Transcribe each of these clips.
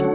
Hey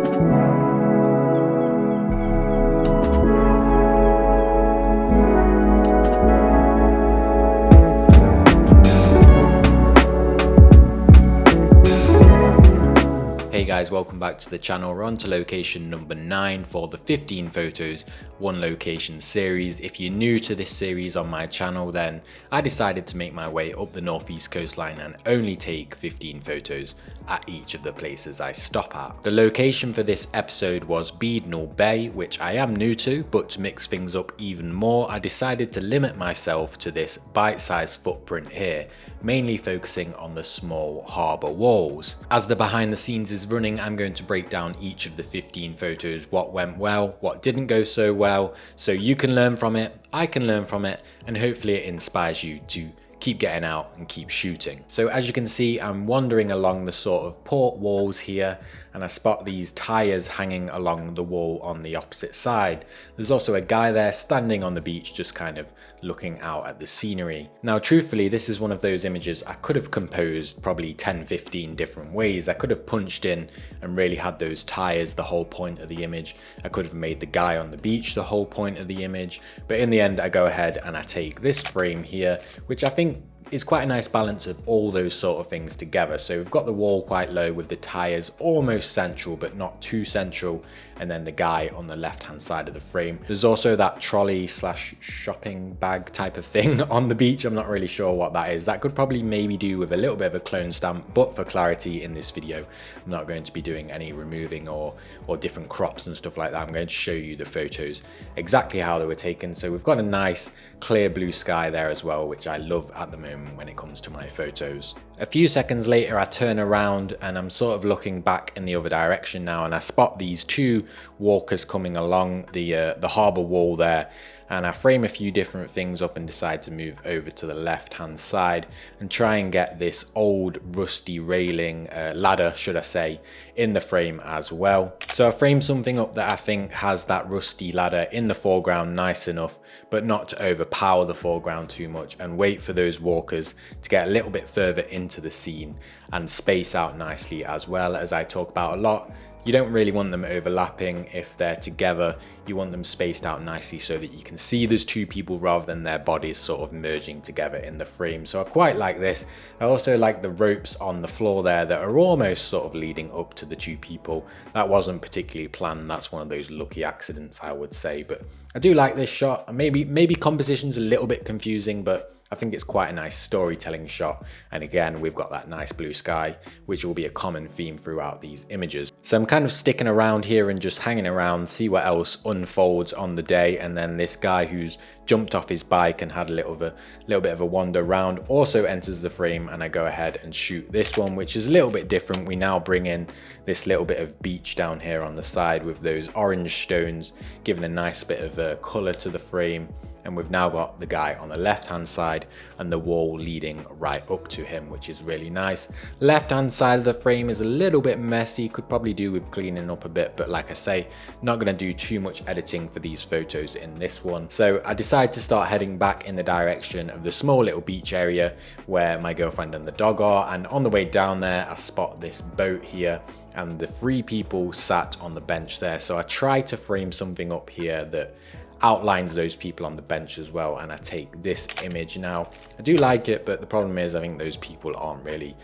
guys, welcome back to the channel. We're on to location number 9 for the 15 photos, one location series. If you're new to this series on my channel, then I decided to make my way up the northeast coastline and only take 15 photos at each of the places I stop at. The location for this episode was Beadnell Bay, which I am new to, but to mix things up even more, I decided to limit myself to this bite-sized footprint here, mainly focusing on the small harbour walls. As the behind the scenes is running, I'm going to break down each of the 15 photos, what went well, what didn't go so well, so you can learn from it, I can learn from it, and hopefully it inspires you to keep getting out and keep shooting. So as you can see, I'm wandering along the sort of port walls here, and I spot these tires hanging along the wall on the opposite side. There's also a guy there standing on the beach, just kind of looking out at the scenery. Now truthfully, this is one of those images I could have composed probably 10-15 different ways. I could have punched in and really had those tires the whole point of the image. I could have made the guy on the beach the whole point of the image, but in the end I go ahead and I take this frame here, which I think is quite a nice balance of all those sort of things together. So we've got the wall quite low with the tires almost central but not too central, and then the guy on the left hand side of the frame. There's also that trolley slash shopping bag type of thing on the beach. I'm not really sure what that is. That could probably maybe do with a little bit of a clone stamp, but for clarity in this video I'm not going to be doing any removing or different crops and stuff like that. I'm going to show you the photos exactly how they were taken. So we've got a nice clear blue sky there as well, which I love at the moment when it comes to my photos. A few seconds later I turn around and I'm sort of looking back in the other direction now, and I spot these two walkers coming along the harbour wall there, and I frame a few different things up and decide to move over to the left hand side and try and get this old rusty railing ladder, should I say, in the frame as well. So I framed something up that I think has that rusty ladder in the foreground nice enough, but not to overpower the foreground too much, and wait for those walkers to get a little bit further into the scene and space out nicely as well. As I talk about a lot, you don't really want them overlapping. If they're together, you want them spaced out nicely so that you can see there's two people rather than their bodies sort of merging together in the frame. So I quite like this. I also like the ropes on the floor there that are almost sort of leading up to the two people. That wasn't particularly planned. That's one of those lucky accidents, I would say. But I do like this shot. Maybe composition's a little bit confusing, but I think it's quite a nice storytelling shot. And again, we've got that nice blue sky, which will be a common theme throughout these images. So I'm kind of sticking around here and just hanging around, see what else unfolds on the day. And then this guy who's jumped off his bike and had a little bit of a wander around also enters the frame, and I go ahead and shoot this one, which is a little bit different. We now bring in this little bit of beach down here on the side with those orange stones, giving a nice bit of color to the frame. And we've now got the guy on the left hand side and the wall leading right up to him, which is really nice. Left hand side of the frame is a little bit messy, could probably do with cleaning up a bit, but like I say, not going to do too much editing for these photos in this one. So I decide to start heading back in the direction of the small little beach area where my girlfriend and the dog are, and on the way down there I spot this boat here and the 3 people sat on the bench there. So I try to frame something up here that outlines those people on the bench as well, and I take this image. Now I do like it, but the problem is I think those people aren't really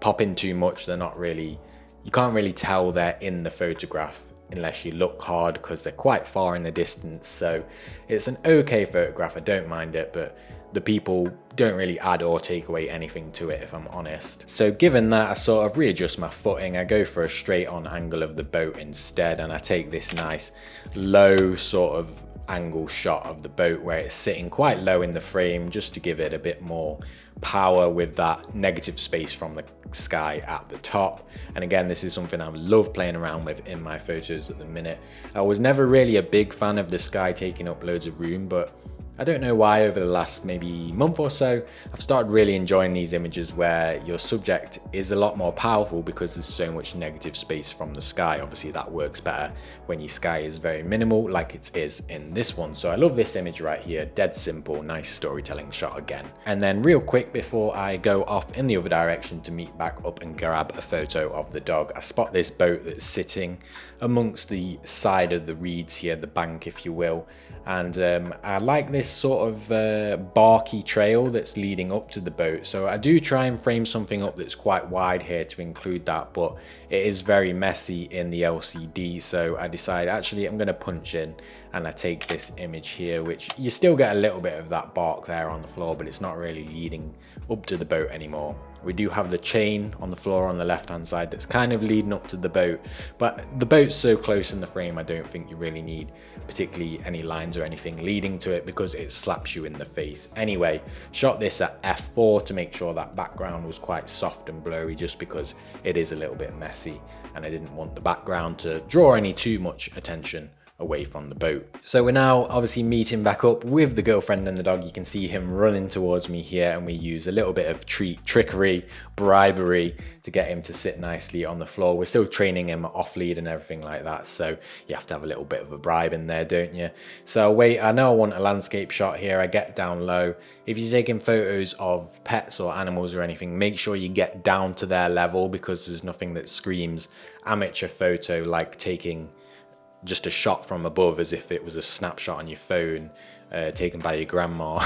popping too much. They're not really, you can't really tell they're in the photograph unless you look hard, because they're quite far in the distance. So it's an okay photograph, I don't mind it, but the people don't really add or take away anything to it, if I'm honest. So given that, I sort of readjust my footing. I go for a straight on angle of the boat instead, and I take this nice low sort of angle shot of the boat where it's sitting quite low in the frame, just to give it a bit more power with that negative space from the sky at the top. And again, this is something I love playing around with in my photos at the minute. I was never really a big fan of the sky taking up loads of room, but I don't know why over the last maybe month or so, I've started really enjoying these images where your subject is a lot more powerful because there's so much negative space from the sky. Obviously that works better when your sky is very minimal like it is in this one. So I love this image right here, dead simple, nice storytelling shot again. And then real quick before I go off in the other direction to meet back up and grab a photo of the dog, I spot this boat that's sitting amongst the side of the reeds here, the bank if you will. And I like this sort of barky trail that's leading up to the boat. So I do try and frame something up that's quite wide here to include that, but it is very messy in the LCD. So I decide actually I'm going to punch in and I take this image here, which you still get a little bit of that bark there on the floor, but it's not really leading up to the boat anymore. We do have the chain on the floor on the left hand side that's kind of leading up to the boat, but the boat's so close in the frame I don't think you really need particularly any lines or anything leading to it because it slaps you in the face. Anyway, shot this at f4 to make sure that background was quite soft and blurry just because it is a little bit messy and I didn't want the background to draw any too much attention away from the boat. So we're now obviously meeting back up with the girlfriend and the dog. You can see him running towards me here and we use a little bit of trickery, bribery to get him to sit nicely on the floor. We're still training him off lead and everything like that, so you have to have a little bit of a bribe in there, don't you? So wait, I know I want a landscape shot here. I get down low. If you're taking photos of pets or animals or anything, make sure you get down to their level because there's nothing that screams amateur photo like taking just a shot from above as if it was a snapshot on your phone taken by your grandma.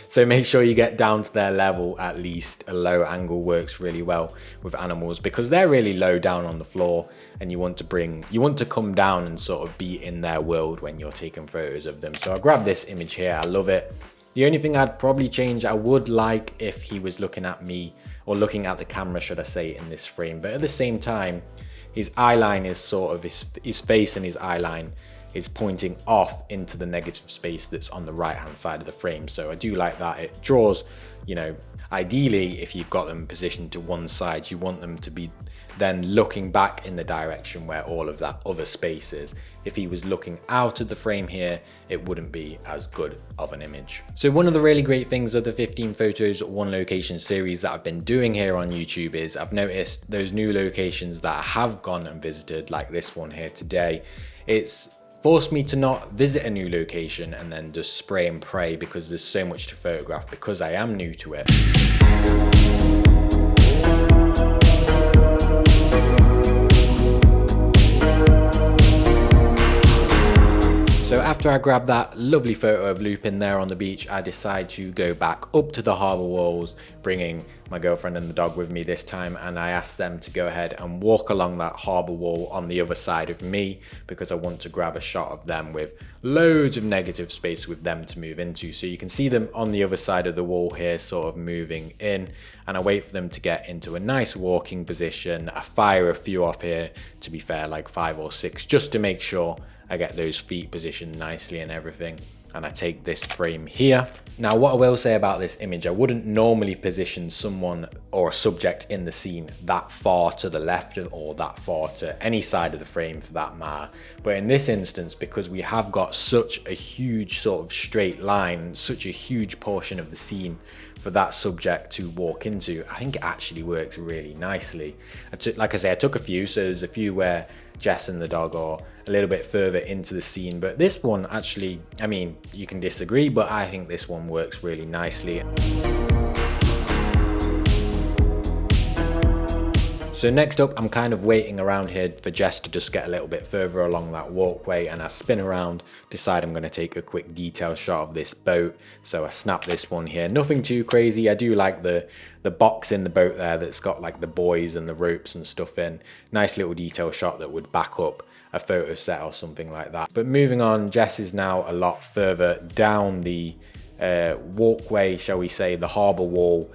So make sure you get down to their level at least. A low angle works really well with animals because they're really low down on the floor and you want to come down and sort of be in their world when you're taking photos of them. So I grabbed this image here, I love it. The only thing I'd probably change, I would like if he was looking at me or looking at the camera, should I say, in this frame, but at the same time, his eye line is sort of, his face and his eye line is pointing off into the negative space that's on the right hand side of the frame. So I do like that. It draws, you know, ideally if you've got them positioned to one side, you want them to be then looking back in the direction where all of that other space is. If he was looking out of the frame here, it wouldn't be as good of an image. So one of the really great things of the 15 photos, one location series that I've been doing here on YouTube is I've noticed those new locations that I have gone and visited, like this one here today, it's forced me to not visit a new location and then just spray and pray because there's so much to photograph because I am new to it. So after I grabbed that lovely photo of Lupin there on the beach, I decide to go back up to the harbour walls, bringing my girlfriend and the dog with me this time, and I asked them to go ahead and walk along that harbour wall on the other side of me because I want to grab a shot of them with loads of negative space with them to move into. So you can see them on the other side of the wall here sort of moving in, and I wait for them to get into a nice walking position. I fire a few off here, to be fair, like 5 or 6, just to make sure I get those feet positioned nicely and everything, and I take this frame here. Now what I will say about this image, I wouldn't normally position someone or a subject in the scene that far to the left or that far to any side of the frame for that matter, but in this instance, because we have got such a huge sort of straight line, such a huge portion of the scene for that subject to walk into, I think it actually works really nicely. Like I say, I took a few, so there's a few where Jess and the dog are a little bit further into the scene, but this one actually, I mean, you can disagree, but I think this one works really nicely. So next up, I'm kind of waiting around here for Jess to just get a little bit further along that walkway, and I spin around, decide I'm going to take a quick detail shot of this boat. So I snap this one here, nothing too crazy. I do like the box in the boat there that's got like the buoys and the ropes and stuff in. Nice little detail shot that would back up a photo set or something like that. But moving on, Jess is now a lot further down the walkway, shall we say, the harbour wall,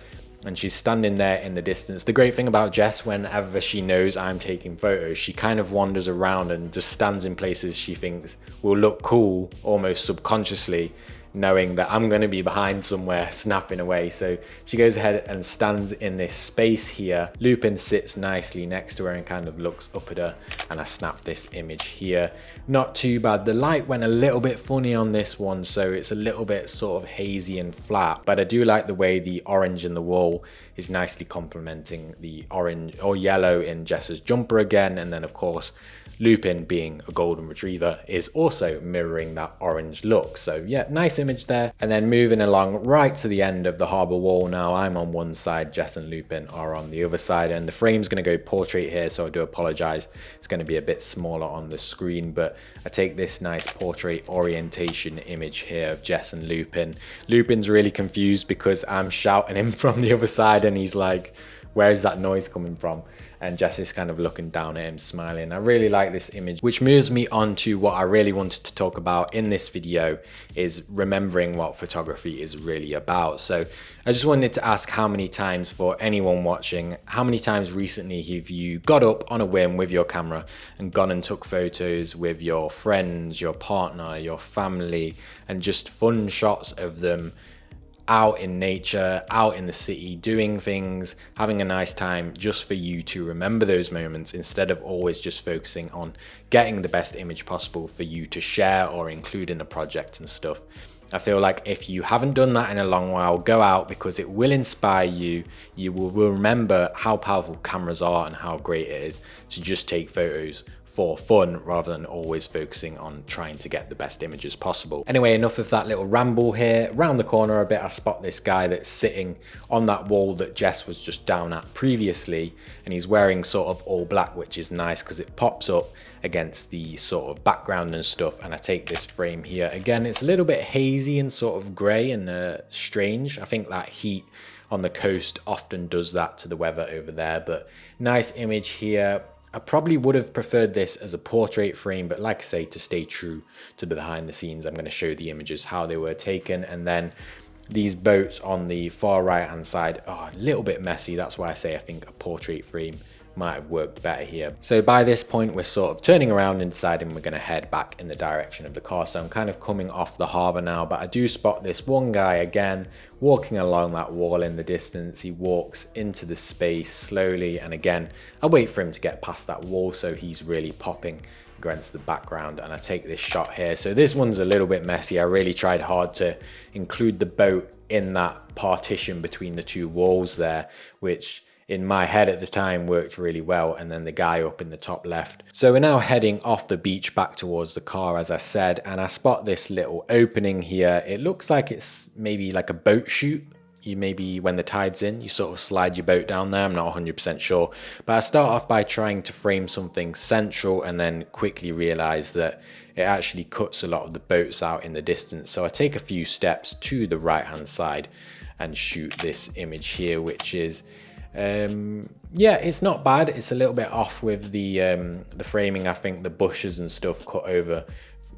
and she's standing there in the distance. The great thing about Jess, whenever she knows I'm taking photos, she kind of wanders around and just stands in places she thinks will look cool almost subconsciously, knowing that I'm going to be behind somewhere snapping away. So she goes ahead and stands in this space here. Lupin sits nicely next to her and kind of looks up at her, and I snap this image here. Not too bad. The light went a little bit funny on this one, so it's a little bit sort of hazy and flat, but I do like the way the orange in the wall is nicely complementing the orange or yellow in Jess's jumper again. And then of course Lupin, being a golden retriever, is also mirroring that orange look. So yeah, nice image there. And then moving along right to the end of the harbour wall now, I'm on one side, Jess and Lupin are on the other side, and the frame's going to go portrait here, so I do apologise. It's going to be a bit smaller on the screen, but I take this nice portrait orientation image here of Jess and Lupin. Lupin's really confused because I'm shouting him from the other side, and he's like, where's that noise coming from? And Jess is kind of looking down at him, smiling. I really like this image, which moves me on to what I really wanted to talk about in this video, is remembering what photography is really about. So I just wanted to ask, how many times, for anyone watching, how many times recently have you got up on a whim with your camera and gone and took photos with your friends, your partner, your family, and just fun shots of them out in nature, out in the city, doing things, having a nice time, just for you to remember those moments, instead of always just focusing on getting the best image possible for you to share or include in a project and stuff. I feel like if you haven't done that in a long while, go out, because it will inspire you. You will remember how powerful cameras are and how great it is to just take photos for fun, rather than always focusing on trying to get the best images possible. Anyway, enough of that little ramble here. Round the corner a bit, I spot this guy that's sitting on that wall that Jess was just down at previously, and he's wearing sort of all black, which is nice because it pops up against the sort of background and stuff. And I take this frame here. Again, it's a little bit hazy and sort of grey and strange. I think that heat on the coast often does that to the weather over there, but nice image here. I probably would have preferred this as a portrait frame, but like I say, to stay true to the behind the scenes, I'm going to show the images how they were taken. And then these boats on the far right hand side are a little bit messy. That's why I say I think a portrait frame might have worked better here. So by this point, we're sort of turning around and deciding we're going to head back in the direction of the car. So I'm kind of coming off the harbour now, but I do spot this one guy again walking along that wall in the distance. He walks into the space slowly, and again I wait for him to get past that wall so he's really popping against the background, and I take this shot here. So this one's a little bit messy. I really tried hard to include the boat in that partition between the two walls there, which in my head at the time worked really well, and then the guy up in the top left. So we're now heading off the beach back towards the car, as I said, and I spot this little opening here. It looks like it's maybe like a boat chute. You maybe, when the tide's in, you sort of slide your boat down there. I'm not 100% sure, but I start off by trying to frame something central, and then quickly realize that it actually cuts a lot of the boats out in the distance. So I take a few steps to the right hand side and shoot this image here, which is yeah, it's not bad. It's a little bit off with the framing. I think the bushes and stuff cut over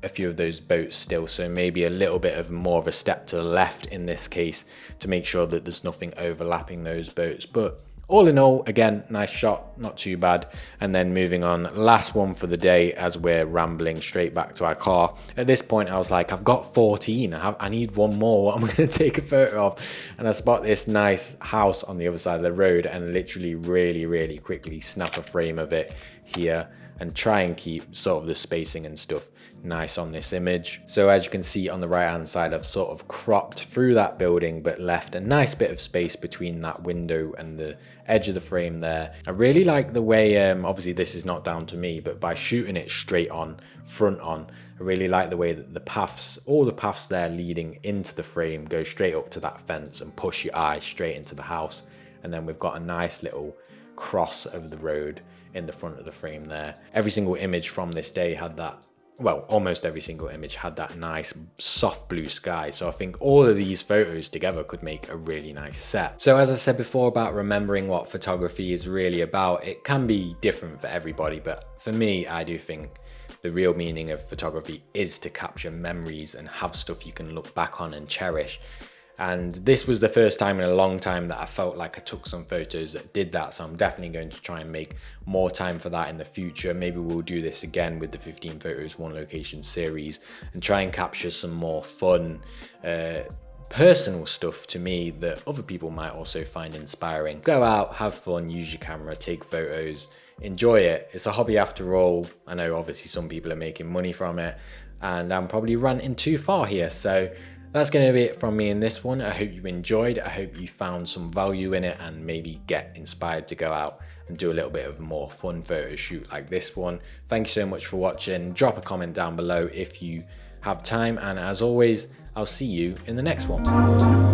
a few of those boats still, so maybe a little bit of more of a step to the left in this case to make sure that there's nothing overlapping those boats. But all in all, again, nice shot, not too bad. And then moving on, last one for the day as we're rambling straight back to our car. At this point, I was like, I've got 14. I need one more. What am I going to take a photo of? And I spot this nice house on the other side of the road and literally really quickly snap a frame of it here and try and keep sort of the spacing and stuff nice on this image. So as you can see on the right hand side, I've sort of cropped through that building but left a nice bit of space between that window and the edge of the frame there. I really like the way, obviously this is not down to me, but by shooting it straight on, front on, I really like the way that the paths, all the paths there leading into the frame go straight up to that fence and push your eye straight into the house. And then we've got a nice little cross over the road in the front of the frame there. Every single image from this day had that, well, almost every single image had that nice soft blue sky. So I think all of these photos together could make a really nice set. So as I said before about remembering what photography is really about, it can be different for everybody, but for me, I do think the real meaning of photography is to capture memories and have stuff you can look back on and cherish. And this was the first time in a long time that I felt like I took some photos that did that. So I'm definitely going to try and make more time for that in the future. Maybe we'll do this again with the 15 photos, one location series, and try and capture some more fun, personal stuff to me that other people might also find inspiring. Go out, have fun, use your camera, take photos, enjoy it. It's a hobby after all. I know obviously some people are making money from it, and I'm probably ranting too far here. So that's going to be it from me in this one. I hope you enjoyed. I hope you found some value in it and maybe get inspired to go out and do a little bit of a more fun photo shoot like this one. Thank you so much for watching. Drop a comment down below if you have time. And as always, I'll see you in the next one.